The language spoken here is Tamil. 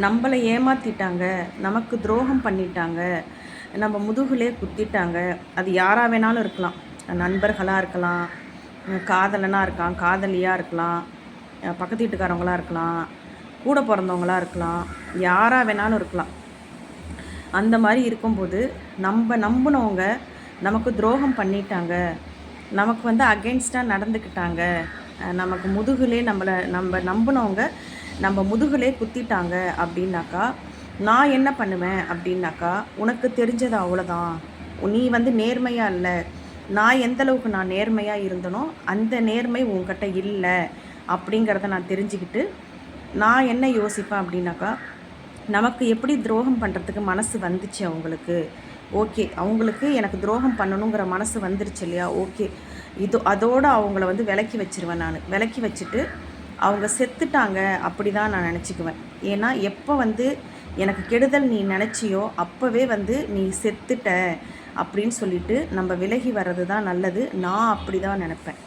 நம்மளை ஏமாற்றிட்டாங்க, நமக்கு துரோகம் பண்ணிட்டாங்க, நம்ம முதுகுலே குத்திட்டாங்க. அது யாராக வேணாலும் இருக்கலாம். நண்பர்களாக இருக்கலாம், காதலனாக இருக்கலாம், காதலியாக இருக்கலாம், பக்கத்து வீட்டுக்காரவங்களாக இருக்கலாம், கூட பிறந்தவங்களாக இருக்கலாம், யாராக வேணாலும் இருக்கலாம். அந்த மாதிரி இருக்கும்போது நம்ம நம்பினவங்க நமக்கு துரோகம் பண்ணிட்டாங்க, நமக்கு அகெயின்ஸ்டாக நடந்துக்கிட்டாங்க, நமக்கு முதுகுலே நம்ம நம்பினவங்க நம்ம முதுகுலே குத்திட்டாங்க அப்படின்னாக்கா, நான் என்ன பண்ணுவேன் அப்படின்னாக்கா, உனக்கு தெரிஞ்சது அவ்வளோதான். நீ நேர்மையாக இல்லை. நான் எந்தளவுக்கு நான் நேர்மையாக இருந்தனோ அந்த நேர்மை உன்கிட்ட இல்லை அப்படிங்கிறத நான் தெரிஞ்சுக்கிட்டு, நான் என்ன யோசிப்பேன் அப்படின்னாக்கா, நமக்கு எப்படி துரோகம் பண்ணுறதுக்கு மனசு வந்துச்சு அவங்களுக்கு, ஓகே, அவங்களுக்கு எனக்கு துரோகம் பண்ணணுங்கிற மனசு வந்துருச்சு இல்லையா, ஓகே, அதோடு அவங்கள விலக்கி வச்சிருவேன். நான் விலக்கி வச்சுட்டு அவங்க செத்துட்டாங்க அப்படி தான் நான் நினச்சிக்குவேன். ஏன்னா எப்போ எனக்கு கெடுதல் நீ நினச்சியோ அப்போவே நீ செத்துட்ட அப்படின்னு சொல்லிட்டு நம்ம விலகி வர்றது தான் நல்லது. நான் அப்படி தான் நினப்பேன்.